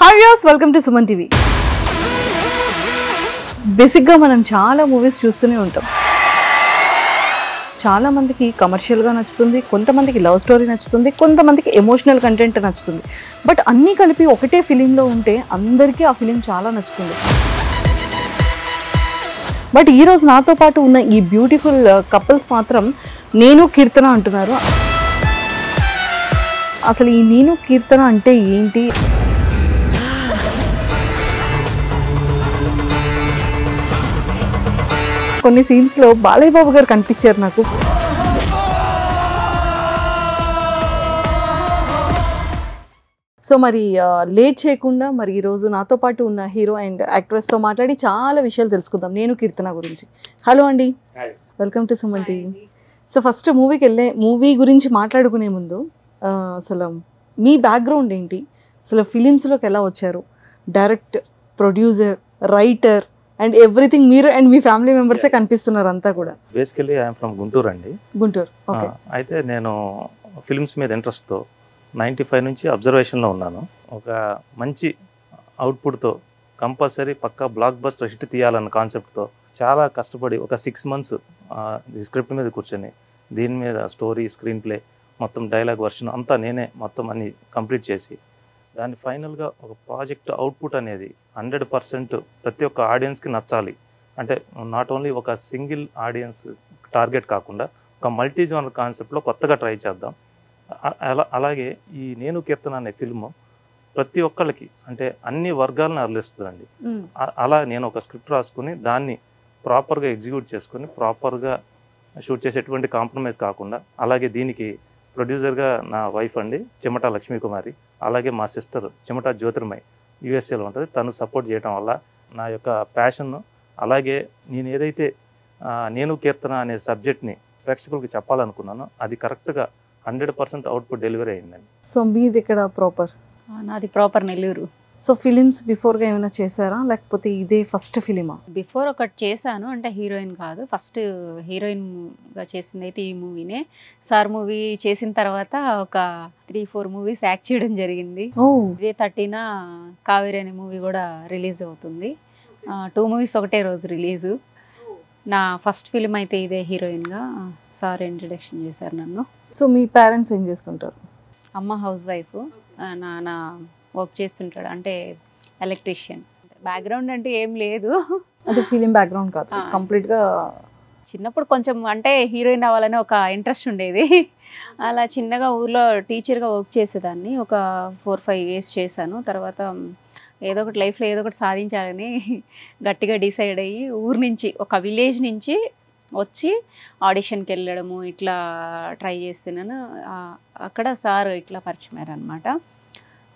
Hi viewers, welcome to Suman TV. బేసిక్గా మనం చాలా మూవీస్ చూస్తూనే ఉంటాం. చాలా మందికి కమర్షియల్గా నచ్చుతుంది, కొంతమందికి లవ్ స్టోరీ నచ్చుతుంది, కొంతమందికి ఎమోషనల్ కంటెంట్ నచ్చుతుంది. బట్ అన్నీ కలిపి ఒకటే ఫిలింలో ఉంటే అందరికీ ఆ ఫిలిం చాలా నచ్చుతుంది. బట్ ఈరోజు నాతో పాటు ఉన్న ఈ బ్యూటిఫుల్ కపుల్స్ మాత్రం నేను కీర్తన అంటున్నారు. అసలు ఈ నేను కీర్తన అంటే ఏంటి? కొన్ని సీన్స్లో బాలయ్య బాబు గారు కనిపించారు నాకు. సో మరి లేట్ చేయకుండా మరి ఈరోజు నాతో పాటు ఉన్న హీరో అండ్ యాక్ట్రెస్తో మాట్లాడి చాలా విషయాలు తెలుసుకుందాం నేను కీర్తన గురించి. హలో అండి, welcome to Suman TV. So first movie గురించి మాట్లాడుకునే ముందు అసలు మీ బ్యాక్గ్రౌండ్ ఏంటి, అసలు ఫిలిమ్స్లోకి ఎలా వచ్చారు, direct, producer, writer and everything మీరు అండ్ మీ ఫ్యామిలీ మెంబర్సే కనిపిస్తున్నారు అంతా కూడా. బేసికలీ ఐఎమ్ ఫ్రమ్ గుంటూరు అండి. గుంటూరు, ఓకే. అయితే నేను ఫిల్మ్స్ మీద ఇంట్రెస్ట్తో 95 నుంచి అబ్జర్వేషన్లో ఉన్నాను. ఒక మంచి అవుట్పుట్తో కంపల్సరీ పక్కా బ్లాక్ బస్టర్ హిట్ తీయాలన్న కాన్సెప్ట్తో చాలా కష్టపడి ఒక 6 months స్క్రిప్ట్ మీద కూర్చొని దీని మీద స్టోరీ, స్క్రీన్ ప్లే, మొత్తం డైలాగ్ వర్షన్ అంతా నేనే మొత్తం అన్ని కంప్లీట్ చేసి దాన్ని ఫైనల్గా ఒక ప్రాజెక్ట్ అవుట్పుట్ అనేది 100% ప్రతి ఒక్క ఆడియన్స్కి నచ్చాలి. అంటే నాట్ ఓన్లీ ఒక సింగిల్ ఆడియన్స్ టార్గెట్ కాకుండా ఒక మల్టీ జోనర్ కాన్సెప్ట్లో కొత్తగా ట్రై చేద్దాం. అలాగే ఈ నేను కీర్తన అనే ఫిల్మ్ ప్రతి ఒక్కళ్ళకి అంటే అన్ని వర్గాలను అరలిస్తుందండి. అలా నేను ఒక స్క్రిప్ట్ రాసుకుని దాన్ని ప్రాపర్గా ఎగ్జిక్యూట్ చేసుకుని ప్రాపర్గా షూట్ చేసేటువంటి కాంప్రమైజ్ కాకుండా, అలాగే దీనికి ప్రొడ్యూసర్గా నా వైఫ్ అండి చెమట లక్ష్మీ కుమారి, అలాగే మా సిస్టర్ చెమట జ్యోతిర్మయ్ యూఎస్ఏలో ఉంటుంది. తను సపోర్ట్ చేయడం వల్ల నా యొక్క ప్యాషన్, అలాగే నేను ఏదైతే నేను కీర్తన అనే సబ్జెక్ట్ని ప్రేక్షకులకి చెప్పాలనుకున్నానో అది కరెక్ట్గా 100% అవుట్పుట్ డెలివరీ అయిందండి. సో మీది ఇక్కడ ప్రాపర్? నాది ప్రాపర్ నెల్లూరు. సో ఫిలిమ్స్ బిఫోర్గా ఏమైనా చేశారా, లేకపోతే ఇదే ఫస్ట్ ఫిలిమా? బిఫోర్ ఒకటి చేశాను, అంటే హీరోయిన్ కాదు, ఫస్ట్ హీరోయిన్గా చేసింది అయితే ఈ మూవీనే. సార్ మూవీ చేసిన తర్వాత ఒక 3-4 మూవీస్ యాక్ట్ చేయడం జరిగింది. ఇదే 13న కావేరి అనే మూవీ కూడా రిలీజ్ అవుతుంది. 2 మూవీస్ ఒకటే రోజు రిలీజు. నా ఫస్ట్ ఫిలిం అయితే ఇదే హీరోయిన్గా సార్ ఇంట్రడక్షన్ చేశారు నన్ను. సో మీ పేరెంట్స్ ఏం చేస్తుంటారు? అమ్మ హౌస్ వైఫ్, నాన్న వర్క్ చేస్తుంటాడు, అంటే ఎలక్ట్రీషియన్. బ్యాక్గ్రౌండ్ అంటే ఏం లేదు, అంటే ఫిలిం బ్యాక్గ్రౌండ్ కాదు, కంప్లీట్గా. చిన్నప్పుడు కొంచెం అంటే హీరోయిన్ అవ్వాలని ఒక ఇంట్రెస్ట్ ఉండేది. అలా చిన్నగా ఊర్లో టీచర్గా వర్క్ చేసేదాన్ని. ఒక 4-5 years చేశాను. తర్వాత ఏదో ఒకటి లైఫ్లో ఏదో ఒకటి సాధించాలని గట్టిగా డిసైడ్ అయ్యి ఊరు నుంచి, ఒక విలేజ్ నుంచి వచ్చి ఆడిషన్కి వెళ్ళడము ఇట్లా ట్రై చేస్తున్నాను. అక్కడ సార్ ఇట్లా పరిచయం అయ్యారు అనమాట.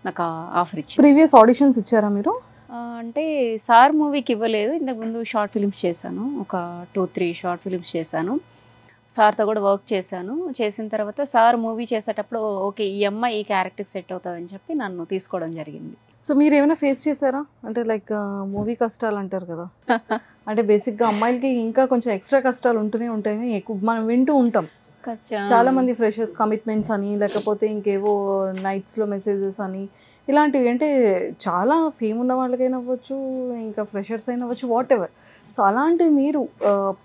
నాకు ఆఫర్ ఇచ్చి. ప్రీవియస్ ఆడిషన్స్ ఇచ్చారా మీరు? అంటే సార్ మూవీకి ఇవ్వలేదు, ఇంతకుముందు షార్ట్ ఫిలిమ్స్ చేశాను, ఒక 2-3 షార్ట్ ఫిలిమ్స్ చేశాను. సార్తో కూడా వర్క్ చేశాను. చేసిన తర్వాత సార్ మూవీ చేసేటప్పుడు ఓకే ఈ అమ్మాయి ఈ క్యారెక్టర్కి సెట్ అవుతుందని చెప్పి నన్ను తీసుకోవడం జరిగింది. సో మీరు ఏమైనా ఫేస్ చేశారా, అంటే లైక్ మూవీ కష్టాలు అంటారు కదా, అంటే బేసిక్గా అమ్మాయిలకి ఇంకా కొంచెం ఎక్స్ట్రా కష్టాలు ఉంటూనే ఉంటాయి, ఎక్కువ మనం వింటూ ఉంటాం. చాలా మంది ఫ్రెషర్స్ కమిట్మెంట్స్ అని, లేకపోతే ఇంకేవో నైట్స్లో మెసేజెస్ అని, ఇలాంటివి. అంటే చాలా ఫేమ్ ఉన్న వాళ్ళకైనా అవ్వచ్చు, ఇంకా ఫ్రెషర్స్ అయినా అవ్వచ్చు, వాట్ ఎవర్. సో అలాంటివి మీరు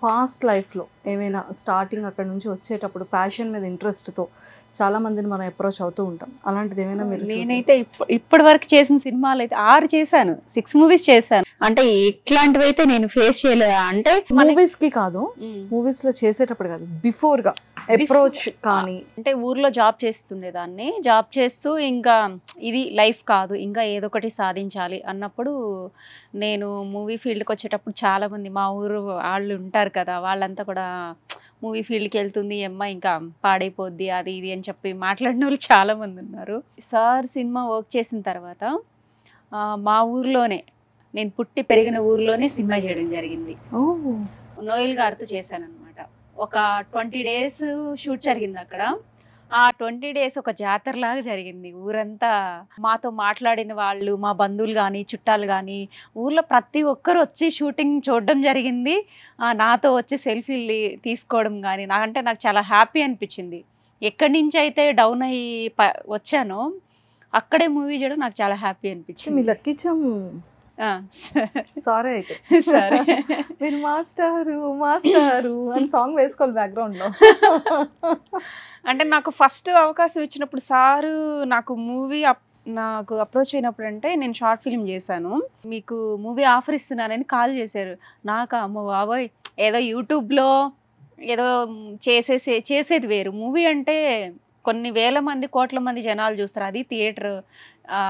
పాస్ట్ లైఫ్లో ఏమైనా స్టార్టింగ్ అక్కడ నుంచి వచ్చేటప్పుడు ప్యాషన్ మీద ఇంట్రెస్ట్తో చాలా మందిని మనం అప్రోచ్ అవుతూ ఉంటాం, అలాంటిది ఏమైనా మీరు? నేనైతే ఇప్పటి వరకు చేసిన సినిమాలు అయితే 6 చేశాను, 6 మూవీస్ చేశాను. అంటే ఇట్లాంటివి అయితే నేను ఫేస్ చేయలేదు. అంటే మూవీస్కి కాదు, మూవీస్లో చేసేటప్పుడు కాదు, బిఫోర్గా అప్రోచ్ కానీ. అంటే ఊర్లో జాబ్ చేస్తుండేదాన్ని. జాబ్ చేస్తూ ఇంకా ఇది లైఫ్ కాదు, ఇంకా ఏదో ఒకటి సాధించాలి అన్నప్పుడు నేను మూవీ ఫీల్డ్కి వచ్చేటప్పుడు చాలామంది మా ఊరు వాళ్ళు ఉంటారు కదా, వాళ్ళంతా కూడా మూవీ ఫీల్డ్కి వెళ్తుంది అమ్మ ఇంకా పాడైపోద్ది అది ఇది అని చెప్పి మాట్లాడిన వాళ్ళు చాలామంది ఉన్నారు. సార్ సినిమా వర్క్ చేసిన తర్వాత మా ఊర్లోనే, నేను పుట్టి పెరిగిన ఊర్లోనే సినిమా చేయడం జరిగింది. నోయల్ గారితో చేశాను అనమాట. ఒక 20 days షూట్ జరిగింది అక్కడ. ఆ 20 days ఒక జాతరలాగా జరిగింది. ఊరంతా మాతో మాట్లాడిన వాళ్ళు, మా బంధువులు కానీ చుట్టాలు కానీ, ఊర్లో ప్రతి ఒక్కరు వచ్చి షూటింగ్ చూడడం జరిగింది. నాతో వచ్చి సెల్ఫీలు తీసుకోవడం కానీ నాకు చాలా హ్యాపీ అనిపించింది. ఎక్కడి నుంచి అయితే డౌన్ అయ్యి వచ్చానో అక్కడే మూవీ చేయడం నాకు చాలా హ్యాపీ మీ అనిపించింది. లక్కిచ్చం సారీ అయితే సరే. మీరు మాస్టారు మాస్టారు అని సాంగ్ వేసుకోవాలి బ్యాక్గ్రౌండ్ లో. అంటే నాకు ఫస్ట్ అవకాశం ఇచ్చినప్పుడు సారు నాకు అప్రోచ్ అయినప్పుడు అంటే నేను షార్ట్ ఫిల్మ్ చేశాను, మీకు మూవీ ఆఫర్ ఇస్తున్నానని కాల్ చేశారు. నాకు అమ్మ బాబోయ్ ఏదో యూట్యూబ్లో ఏదో చేసేది వేరు, మూవీ అంటే కొన్ని వేల మంది కోట్ల మంది జనాలు చూస్తారు, అది థియేటర్,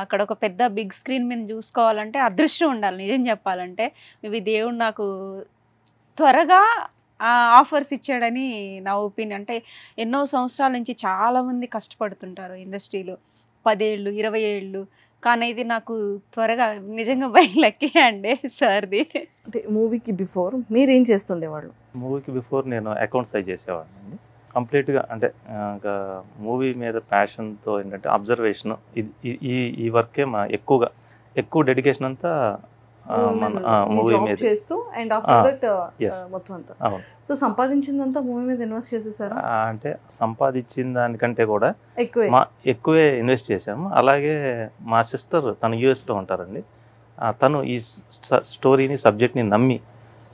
అక్కడ ఒక పెద్ద బిగ్ స్క్రీన్ మీద చూసుకోవాలంటే అదృష్టం ఉండాలి. నిజం చెప్పాలంటే ఇవి దేవుడు నాకు త్వరగా ఆఫర్స్ ఇచ్చాడని నా ఒపీనియన్. అంటే ఎన్నో సంవత్సరాల నుంచి చాలామంది కష్టపడుతుంటారు ఇండస్ట్రీలో, 10 ఏళ్ళు 20 ఏళ్ళు, కానీ ఇది నాకు త్వరగా నిజంగా బై లక్కీ అండి సార్ది. అంటే మూవీకి బిఫోర్ మీరు ఏం చేస్తుండేవాళ్ళు? మూవీకి బిఫోర్ నేను అకౌంట్స్ అయి చేసేవాడిని అండి కంప్లీట్గా. అంటే మూవీ మీద ప్యాషన్తో ఏంటంటే అబ్జర్వేషన్, ఈ వర్కే మా ఎక్కువ డెడికేషన్ అంతా మూవీ మీద చేస్తూ అండ్ ఆఫ్టర్ దట్ yes. మొత్తం అంతా. అవును. సో సంపాదించిందంతా మూవీ మీద ఇన్వెస్ట్ చేసేసారా? అంటే సంపాదించిన దానికంటే కూడా ఎక్కువే ఎక్కువే ఇన్వెస్ట్ చేసాము. అలాగే మా సిస్టర్ తను యూఎస్లో ఉంటారండి, తను ఈ స్టోరీని సబ్జెక్ట్ని నమ్మి,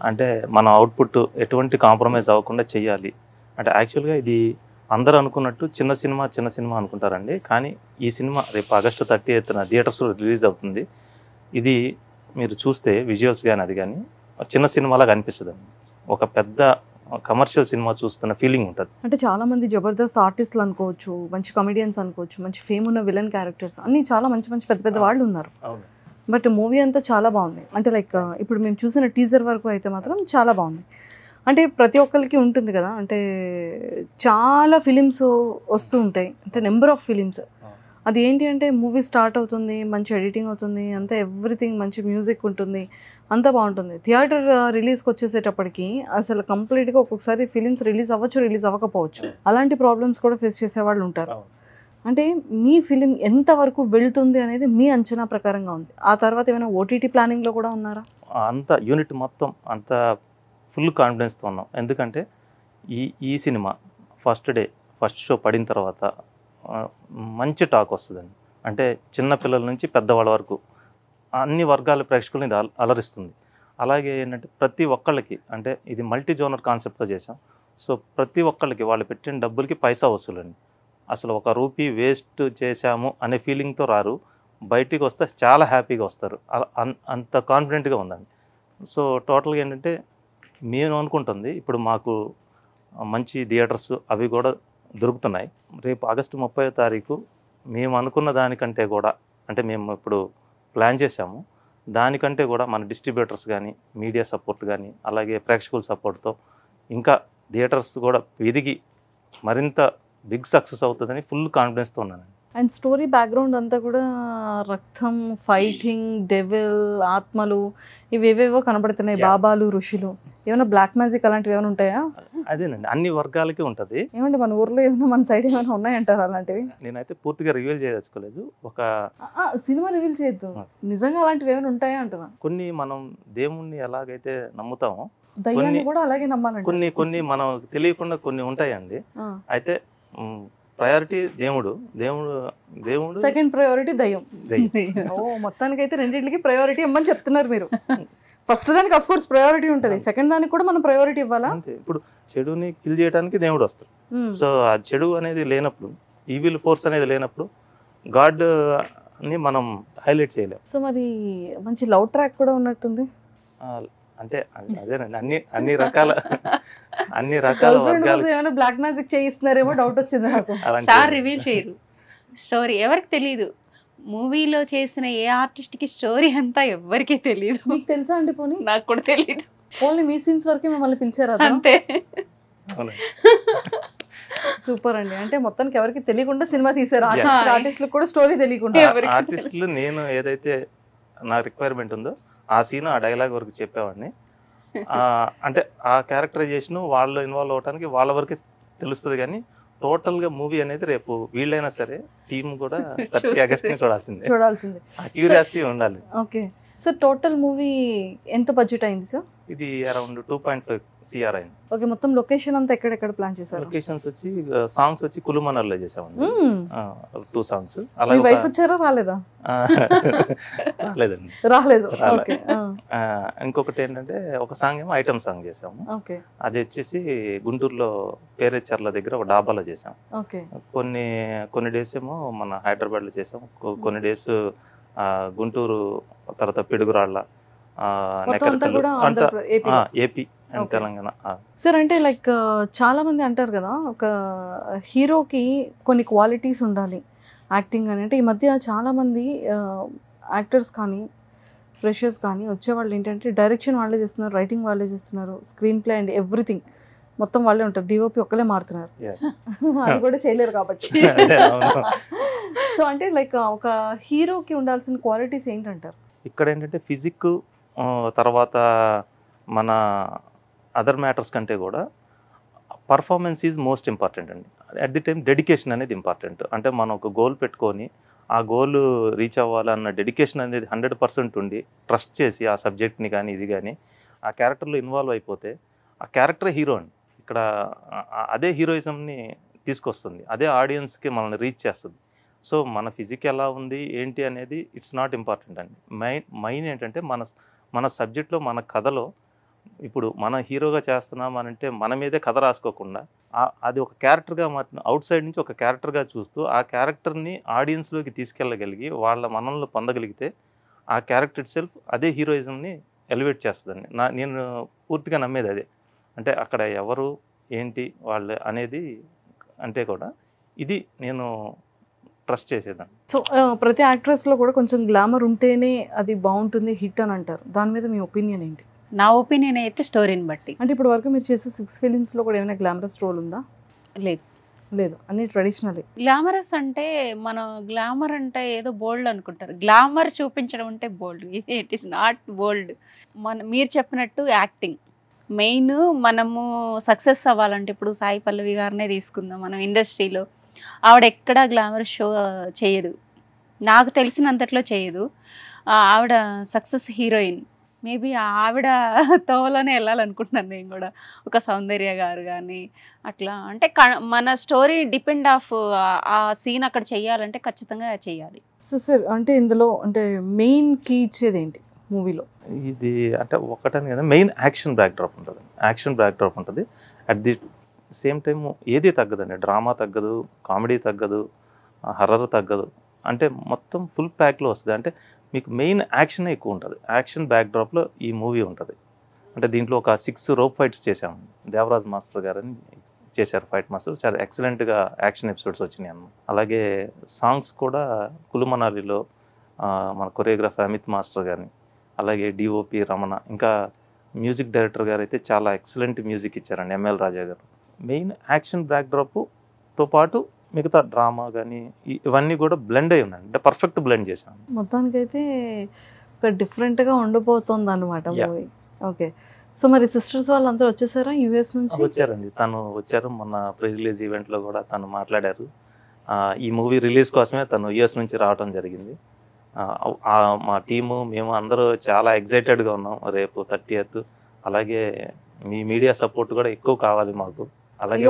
అంటే మన అవుట్పుట్ ఎటువంటి కాంప్రమైజ్ అవ్వకుండా చెయ్యాలి. అంటే యాక్చువల్గా ఇది అందరూ అనుకున్నట్టు చిన్న సినిమా అనుకుంటారండి, కానీ ఈ సినిమా రేపు ఆగస్టు 30న థియేటర్స్లో రిలీజ్ అవుతుంది. ఇది మీరు చూస్తే విజువల్స్ కానీ అది కానీ చిన్న సినిమాలాగా అనిపిస్తుంది, ఒక పెద్ద కమర్షియల్ సినిమా చూస్తున్న ఫీలింగ్ ఉంటుంది. అంటే చాలా మంది జబర్దస్త్ ఆర్టిస్టులు అనుకోవచ్చు, మంచి కమెడియన్స్ అనుకోవచ్చు, మంచి ఫేమ్ ఉన్న విలన్ క్యారెక్టర్స్ అన్ని చాలా మంచి పెద్ద వాళ్ళు ఉన్నారు. బట్ మూవీ అంతా చాలా బాగుంది. అంటే లైక్ ఇప్పుడు మేము చూసిన టీజర్ వరకు అయితే మాత్రం చాలా బాగుంది. అంటే ప్రతి ఒక్కరికి ఉంటుంది కదా, అంటే చాలా ఫిలిమ్స్ వస్తూ ఉంటాయి, అంటే నెంబర్ ఆఫ్ ఫిలిమ్స్. అది ఏంటి అంటే మూవీ స్టార్ట్ అవుతుంది, మంచి ఎడిటింగ్ అవుతుంది, అంతా ఎవ్రీథింగ్ మంచి మ్యూజిక్ ఉంటుంది, అంతా బాగుంటుంది. థియేటర్ రిలీజ్కి వచ్చేసేటప్పటికి అసలు కంప్లీట్గా ఒక్కొక్కసారి ఫిలిమ్స్ రిలీజ్ అవ్వచ్చు, రిలీజ్ అవ్వకపోవచ్చు. అలాంటి ప్రాబ్లమ్స్ కూడా ఫేస్ చేసేవాళ్ళు ఉంటారు. అంటే మీ ఫిలిం ఎంతవరకు వెళ్తుంది అనేది మీ అంచనా ప్రకారంగా ఉంది. ఆ తర్వాత ఏమైనా ఓటీటీ ప్లానింగ్లో కూడా ఉన్నారా? అంత యూనిట్ మొత్తం అంత ఫుల్ కాన్ఫిడెన్స్తో ఉన్నాం. ఎందుకంటే ఈ సినిమా ఫస్ట్ షో పడిన తర్వాత మంచి టాక్ వస్తుందండి. అంటే చిన్నపిల్లల నుంచి పెద్దవాళ్ళ వరకు అన్ని వర్గాల ప్రేక్షకులను ఇది అలరిస్తుంది. అలాగే ఏంటంటే ప్రతి ఒక్కళ్ళకి, అంటే ఇది మల్టీ జోనర్ కాన్సెప్ట్తో చేసాం. సో ప్రతి ఒక్కళ్ళకి వాళ్ళు పెట్టిన డబ్బులకి పైసా వసూలండి. అసలు ఒక రూపీ వేస్ట్ చేశాము అనే ఫీలింగ్తో రారు, బయటికి వస్తే చాలా హ్యాపీగా వస్తారు. అంత కాన్ఫిడెంట్గా ఉందండి. సో టోటల్గా ఏంటంటే మేము అనుకుంటుంది ఇప్పుడు మాకు మంచి థియేటర్స్ అవి కూడా దొరుకుతున్నాయి. రేపు ఆగస్టు 30వ తారీఖు మేము అనుకున్న దానికంటే కూడా, అంటే మేము ఇప్పుడు ప్లాన్ చేసాము, దానికంటే కూడా మన డిస్ట్రిబ్యూటర్స్ కానీ, మీడియా సపోర్ట్ కానీ, అలాగే ప్రేక్షకుల సపోర్ట్తో ఇంకా థియేటర్స్ కూడా పెరిగి మరింత బిగ్ సక్సెస్ అవుతుందని ఫుల్ కాన్ఫిడెన్స్తో ఉన్నానండి. అండ్ స్టోరీ బ్యాక్గ్రౌండ్ అంతా కూడా రక్తం, ఫైటింగ్, డెవిల్, ఆత్మలు ఇవేవేవో కనబడుతున్నాయి, బాబాలు, ఋషులు. ఏమైనా బ్లాక్ మ్యాజిక్ అలాంటివి ఏమైనా ఉంటాయా? అదేనండి, అన్ని వర్గాలకి ఉంటుంది. ఏమంటే మన ఊర్లో ఏమైనా మన సైడ్ ఏమైనా ఉన్నాయంటారు అలాంటివి? నేనైతే పూర్తిగా రివీల్ చేయదలుచుకోలేదు. ఒక సినిమా రివీల్ చేయొద్దు, నిజంగా అలాంటివి ఏమైనా ఉంటాయా అంటున్నా. కొన్ని మనం దేవుణ్ణి ఎలాగైతే నమ్ముతామో దయ్యాన్ని కూడా అలాగే నమ్మాలండి. కొన్ని మనం తెలియకుండా కొన్ని ఉంటాయండి. అయితే ప్రయారిటీ దేవుడు, సెకండ్ ప్రయారిటీ దయ్యం. ఓ మొత్తానికైతే రెండింటికి ప్రయారిటీ ఇవ్వమని చెప్తున్నారు మీరు. ఫస్ట్ దానికి అఫ్ కోర్స్ ప్రయారిటీ ఉంటుంది, సెకండ్ దానికి కూడా మనం ప్రయారిటీ ఇవ్వాలా? అంతే. ఇప్పుడు చెడుని కిల్ చేయడానికి దేవుడు వస్తాడు. సో ఆ చెడు అనేది లేనప్పుడు, ఈవిల్ ఫోర్స్ అనేది లేనప్పుడు గాడ్ ని మనం హైలైట్ చేయలేం. సో మరి మంచి లవ్ ట్రాక్ కూడా ఉన్నట్టుంది. అంటే అదేనండి, అన్ని రకాల వర్గాలు. ఏమైనా బ్లాక్ మ్యాజిక్ చేయిస్తున్నారేమో డౌట్ వచ్చింది నాకు. సార్ రివీల్ చేయరు స్టోరీ, ఎవరికి తెలియదు. మూవీలో చేసిన ఏ ఆర్టిస్ట్ కి స్టోరీ అంతా ఎవరికి తెలియదు. మీకు తెలుసా అండి? పోనీ నాకు కూడా తెలియదు. ఓన్లీ మీ సీన్స్ వరకే మిమ్మల్ని పిలిచారు అంతే. సూపర్ అండి. అంటే మొత్తానికి ఎవరికి తెలియకుండా సినిమా తీసారు. ఆర్టిస్టులకు కూడా స్టోరీ తెలియకుండా. ఆర్టిస్టులు నేను ఏదైతే నా రిక్వైర్మెంట్ ఉందో ఆ సీన్, ఆ డైలాగ్ వరకు చెప్పేవాడిని. అంటే ఆ క్యారెక్టరైజేషన్ వాళ్ళు ఇన్వాల్వ్ అవడానికి వాళ్ళ వరకే తెలుస్తుంది. కానీ టోటల్గా మూవీ అనేది రేపు వీళ్ళైనా సరే టీమ్ కూడా 30 ఆగస్ట్ని చూడాల్సిందే. క్యూరియాసిటీ ఉండాలి. ఓకే సార్, టోటల్ మూవీ ఎంత బడ్జెట్ అయింది సార్? ఇది అరౌండ్ 2.5 CR అయింది. ఓకే, మొత్తం లొకేషన్ అంతా ఎక్కడెక్కడ ప్లాన్ చేశారు? లొకేషన్స్ వచ్చి సాంగ్స్ వచ్చి కులుమనర్లో చేసామండి. 2 సాంగ్స్. మీ అలాగే వైఫ్ వచ్చారా రాలేదా? రాలేదండి. రాలేదు. రాలే. ఓకే. ఇంకొకటి ఏంటంటే ఒక సాంగ్ ఏమో ఐటమ్ సాంగ్ చేసాము. ఓకే. అది వచ్చేసి గుంటూరులో పేరేచర్ల దగ్గర ఒక డాబాలో చేసాం. ఓకే. కొన్ని డేస్ ఏమో మన హైదరాబాద్లో చేసాం. కొన్ని డేస్ గుంటూరు, తర్వాత పిడుగురాళ్ళ, మొత్తం అంతా కూడా ఏపీ అండ్ తెలంగాణ. సార్ అంటే లైక్ చాలా మంది అంటారు కదా, ఒక హీరోకి కొన్ని క్వాలిటీస్ ఉండాలి యాక్టింగ్ అని. అంటే ఈ మధ్య చాలా మంది యాక్టర్స్ కానీ ఫ్రెషర్స్ కానీ వచ్చేవాళ్ళు ఏంటంటే డైరెక్షన్ వాళ్ళే చేస్తున్నారు, రైటింగ్ వాళ్ళే చేస్తున్నారు, స్క్రీన్ ప్లే అండ్ ఎవ్రీథింగ్ మొత్తం వాళ్ళే ఉంటారు, డిఓపి ఒక్కలే మారుతున్నారు. అది కూడా చేయలేరు కాబట్టి. సో అంటే లైక్ ఒక హీరోకి ఉండాల్సిన క్వాలిటీస్ ఏంటంటారు? ఇక్కడ ఏంటంటే ఫిజిక్, తర్వాత మన అదర్ మ్యాటర్స్ కంటే కూడా పర్ఫార్మెన్స్ ఈజ్ మోస్ట్ ఇంపార్టెంట్ అండి. అట్ ది టైం డెడికేషన్ అనేది ఇంపార్టెంట్. అంటే మనం ఒక గోల్ పెట్టుకొని ఆ గోల్ రీచ్ అవ్వాలన్న డెడికేషన్ అనేది 100% ఉండి ట్రస్ట్ చేసి ఆ సబ్జెక్ట్ని కానీ ఇది కానీ ఆ క్యారెక్టర్లో ఇన్వాల్వ్ అయిపోతే ఆ క్యారెక్టరే హీరో అండి. ఇక్కడ అదే హీరోయిజంని తీసుకొస్తుంది, అదే ఆడియన్స్కి మనల్ని రీచ్ చేస్తుంది. సో మన ఫిజిక్ ఎలా ఉంది ఏంటి అనేది ఇట్స్ నాట్ ఇంపార్టెంట్ అండి. మెయిన్ ఏంటంటే మన సబ్జెక్ట్లో, మన కథలో ఇప్పుడు మన హీరోగా చేస్తున్నాం అని అంటే మన మీదే కథ రాసుకోకుండా అది ఒక క్యారెక్టర్గా అవుట్ సైడ్ నుంచి ఒక క్యారెక్టర్గా చూస్తూ ఆ క్యారెక్టర్ని ఆడియన్స్లోకి తీసుకెళ్ళగలిగి వాళ్ళ మనల్ని పొందగలిగితే ఆ క్యారెక్టర్ ఇట్ సెల్ఫ్ అదే హీరోయిజంని ఎలివేట్ చేస్తుందండి. నేను పూర్తిగా నమ్మేది అదే. అంటే అక్కడ ఎవరు ఏంటి వాళ్ళు అనేది అంటే కూడా ఇది నేను ట్రస్ట్ చేసేదాన్ని. సో ప్రతి యాక్ట్రెస్లో కూడా కొంచెం గ్లామర్ ఉంటేనే అది బాగుంటుంది, హిట్ అని అంటారు. దాని మీద మీ ఒపీనియన్ ఏంటి? నా ఒపీనియన్ అయితే స్టోరీని బట్టి. అంటే ఇప్పుడు వరకు మీరు చేసే 6 ఫిలిమ్స్లో కూడా ఏమైనా గ్లామరస్ రోల్ ఉందా? లేదు. లేదు, అన్ని ట్రెడిషనల్. గ్లామరస్ అంటే మనం గ్లామర్ అంటే ఏదో బోల్డ్ అనుకుంటారు. గ్లామర్ చూపించడం అంటే బోల్డ్, ఇట్ ఈస్ నాట్ బోల్డ్. మీరు చెప్పినట్టు యాక్టింగ్ మెయిన్. మనము సక్సెస్ అవ్వాలంటే ఇప్పుడు సాయి పల్లవి గారినే తీసుకుందాం, మనం ఇండస్ట్రీలో ఆవిడ ఎక్కడా గ్లామర్ షో చేయదు, నాకు తెలిసినంతట్లో చేయదు. ఆవిడ సక్సెస్ హీరోయిన్. మేబీ ఆవిడ తోవలోనే వెళ్ళాలనుకుంటున్నాను నేను కూడా. ఒక సౌందర్య గారు కానీ అట్లా అంటే మన స్టోరీ డిపెండ్ ఆఫ్ ఆ సీన్ అక్కడ చేయాలంటే ఖచ్చితంగా చేయాలి. సో సార్ అంటే ఇందులో అంటే మెయిన్ కీ ఇచ్చేది ఏంటి మూవీలో? ఇది అంటే ఒకటని కదా, మెయిన్ యాక్షన్ బ్యాక్డ్రాప్ ఉంటుంది. యాక్షన్ బ్యాక్డ్రాప్ ఉంటుంది. అట్ ది సేమ్ టైం ఏది తగ్గదండి. డ్రామా తగ్గదు, కామెడీ తగ్గదు, హర్రర్ తగ్గదు. అంటే మొత్తం ఫుల్ ప్యాక్లో వస్తుంది. అంటే మీకు మెయిన్ యాక్షనే ఎక్కువ ఉంటుంది. యాక్షన్ బ్యాక్డ్రాప్లో ఈ మూవీ ఉంటుంది. అంటే దీంట్లో ఒక 6 రోప్ ఫైట్స్ చేసాము. దేవరాజ్ మాస్టర్ గారని చేశారు ఫైట్ మాస్టర్. చాలా ఎక్సలెంట్గా యాక్షన్ ఎపిసోడ్స్ వచ్చినాయి అన్నమాట. అలాగే సాంగ్స్ కూడా కులుమనాలిలో మన కొరియోగ్రాఫర్ అమిత్ మాస్టర్ గారిని, అలాగే డిఓపి రమణ, ఇంకా మ్యూజిక్ డైరెక్టర్ గారు అయితే చాలా ఎక్సలెంట్ మ్యూజిక్ ఇచ్చారండి, ఎంఎల్ రాజా గారు. మెయిన్ యాక్షన్ బ్యాక్డ్రాప్తో పాటు మిగతా డ్రామా కానీ ఇవన్నీ కూడా బ్లెండ్ అయి ఉన్నాయి. అంటే పర్ఫెక్ట్ బ్లెండ్ చేశాను. మొత్తానికైతే ఒక డిఫరెంట్గా ఉండబోతోంది అనమాట మూవీ. ఓకే. సో మరి సిస్టర్స్ వాళ్ళందరూ వచ్చేసారా యూఎస్ నుంచి? వచ్చారండి, తను వచ్చారు. మొన్న ప్రీ రిలీజ్ ఈవెంట్లో కూడా తను మాట్లాడారు. ఈ మూవీ రిలీజ్ కోసమే తను యూఎస్ నుంచి రావడం జరిగింది. మా టీము మేము అందరూ చాలా ఎక్సైటెడ్గా ఉన్నాం రేపు 30th. అలాగే మీ మీడియా సపోర్ట్ కూడా ఎక్కువ కావాలి మాకు. అలాగే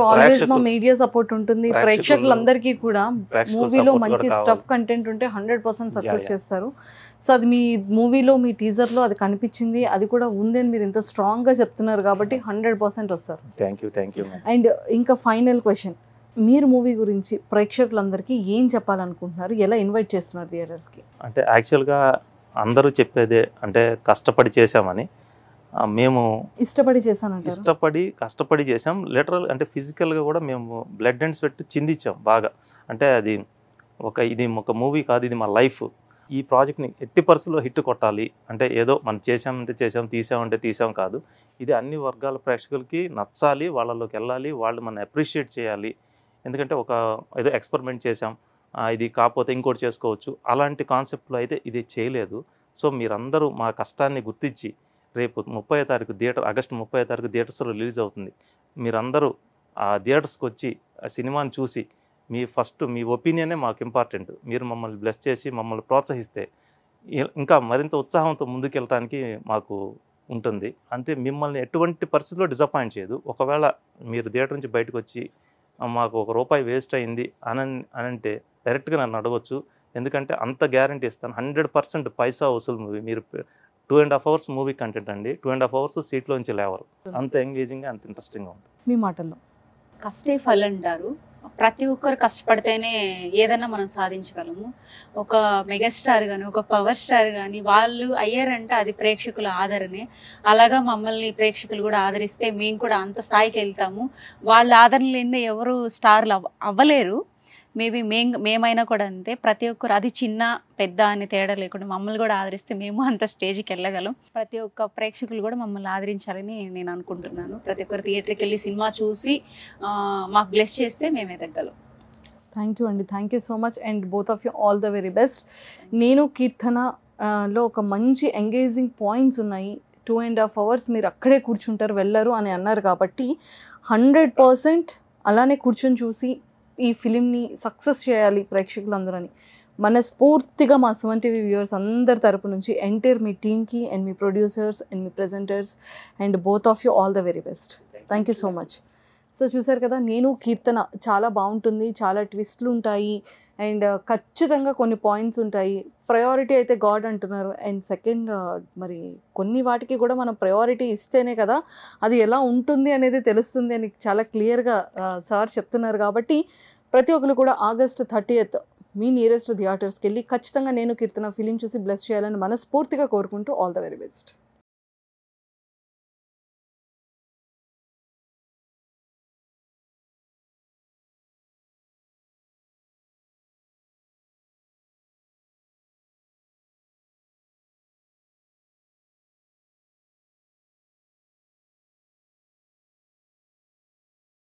మా మీడియా సపోర్ట్ ఉంటుంది. ప్రేక్షకులందరికీ కూడా మూవీలో మంచి స్టఫ్ కంటెంట్ ఉంటే 100% సక్సెస్ చేస్తారు. సో అది మీ మూవీలో, మీ టీజర్లో అది కనిపించింది, అది కూడా ఉందని మీరు ఇంత స్ట్రాంగ్గా చెప్తున్నారు కాబట్టి 100% వస్తారు. Thank you. అండ్ ఇంకా ఫైనల్ క్వశ్చన్, మీరు మూవీ గురించి ప్రేక్షకులందరికీ ఏం చెప్పాలనుకుంటున్నారు, ఎలా ఇన్వైట్ చేస్తున్నారు థియేటర్స్కి? అంటే యాక్చువల్గా అందరూ చెప్పేదే అంటే కష్టపడి చేసామని. మేము కష్టపడి చేసాం. లిటరల్ అంటే ఫిజికల్గా కూడా మేము బ్లడ్ అండ్ స్వెట్ చిందించాం బాగా. అంటే అది ఇది ఒక మూవీ కాదు, ఇది మా లైఫ్. ఈ ప్రాజెక్ట్ని ఎట్టి పరిస్థితుల్లో హిట్ కొట్టాలి. అంటే ఏదో మనం చేసామంటే చేసాం, తీసామంటే తీసాం కాదు. ఇది అన్ని వర్గాల ప్రేక్షకులకి నచ్చాలి, వాళ్ళలోకి వెళ్ళాలి, వాళ్ళు మనం అప్రిషియేట్ చేయాలి. ఎందుకంటే ఏదో ఎక్స్పెరిమెంట్ చేసాం, ఇది కాకపోతే ఇంకోటి చేసుకోవచ్చు అలాంటి కాన్సెప్ట్లో అయితే ఇది చేయలేదు. సో మీరందరూ మా కష్టాన్ని గుర్తించి రేపు 30వ తారీఖు ఆగస్టు 30వ తారీఖు థియేటర్స్లో రిలీజ్ అవుతుంది. మీరందరూ ఆ థియేటర్స్కి వచ్చి ఆ సినిమాని చూసి మీ ఒపీనియనే మాకు ఇంపార్టెంట్. మీరు మమ్మల్ని బ్లెస్ చేసి మమ్మల్ని ప్రోత్సహిస్తే ఇంకా మరింత ఉత్సాహంతో ముందుకెళ్ళడానికి మాకు ఉంటుంది. అంటే మిమ్మల్ని ఎటువంటి పరిస్థితిలో డిసప్పాయింట్ చేయదు. ఒకవేళ మీరు థియేటర్ నుంచి బయటకు వచ్చి మాకు ₹1 వేస్ట్ అయింది అనంటే డైరెక్ట్గా నన్ను అడగొచ్చు. ఎందుకంటే అంత గ్యారంటీ ఇస్తాను. 100% పైసా వసూలు మూవీ. మీరు 2.5 అవర్స్ మూవీ కంటెంట్ అండి. 2.5 అవర్స్ సీట్లోంచి లేవరు. అంత ఎంగేజింగ్గా, అంత ఇంట్రెస్టింగ్గా ఉంటుంది. మీ మాటల్లో కష్టే ఫల్ అంటారు. ప్రతి ఒక్కరు కష్టపడితేనే ఏదైనా మనం సాధించగలము. ఒక మెగాస్టార్ కానీ, ఒక పవర్ స్టార్ కానీ వాళ్ళు అయ్యారంటే అది ప్రేక్షకుల ఆదరణే. అలాగా మమ్మల్ని ప్రేక్షకులు కూడా ఆదరిస్తే మేము కూడా అంత స్థాయికి వెళ్తాము. వాళ్ళ ఆదరణ లేనిదే ఎవరు స్టార్లు అవ్వలేరు. మేబీ మేమైనా కూడా అంతే. ప్రతి ఒక్కరు అది చిన్న పెద్ద అని తేడా లేకుండా మమ్మల్ని కూడా ఆదరిస్తే మేము అంత స్టేజ్కి వెళ్ళగలం. ప్రతి ఒక్క ప్రేక్షకులు కూడా మమ్మల్ని ఆదరించాలని నేను అనుకుంటున్నాను. ప్రతి ఒక్కరు థియేటర్కి వెళ్ళి సినిమా చూసి మాకు బ్లెస్ చేస్తే మేము ఎదగలం. థ్యాంక్ యూ అండి. Thank you so much and both of you all the very best. నేను కీర్తనలో ఒక మంచి ఎంగేజింగ్ పాయింట్స్ ఉన్నాయి. 2.5 అవర్స్ మీరు అక్కడే కూర్చుంటారు, వెళ్ళరు అని అన్నారు కాబట్టి 100% అలానే కూర్చొని చూసి ఈ ఫిలింని సక్సెస్ చేయాలి ప్రేక్షకులందరని మనస్ఫూర్తిగా మా సుమన్ టీవీ వ్యూవర్స్ అందరి తరపు నుంచి ఎంటైర్ మీ టీమ్కి and me producers and me presenters and both of you all the very best. Thank you so much. So చూసారు కదా, నేను కీర్తన చాలా బాగుంటుంది, చాలా ట్విస్ట్లు ఉంటాయి అండ్ ఖచ్చితంగా కొన్ని పాయింట్స్ ఉంటాయి. ప్రయారిటీ అయితే గాడ్ అంటున్నారు అండ్ సెకండ్ మరి కొన్ని వాటికి కూడా మనం ప్రయారిటీ ఇస్తేనే కదా అది ఎలా ఉంటుంది అనేది తెలుస్తుంది అని చాలా క్లియర్గా సార్ చెప్తున్నారు. కాబట్టి ప్రతి ఒక్కరు కూడా August 30th మీ నియరెస్ట్ థియేటర్స్కి వెళ్ళి ఖచ్చితంగా నేను కీర్తన ఫిలిం చూసి బ్లెస్ చేయాలని మనస్ఫూర్తిగా కోరుకుంటూ ఆల్ ద వెరీ బెస్ట్.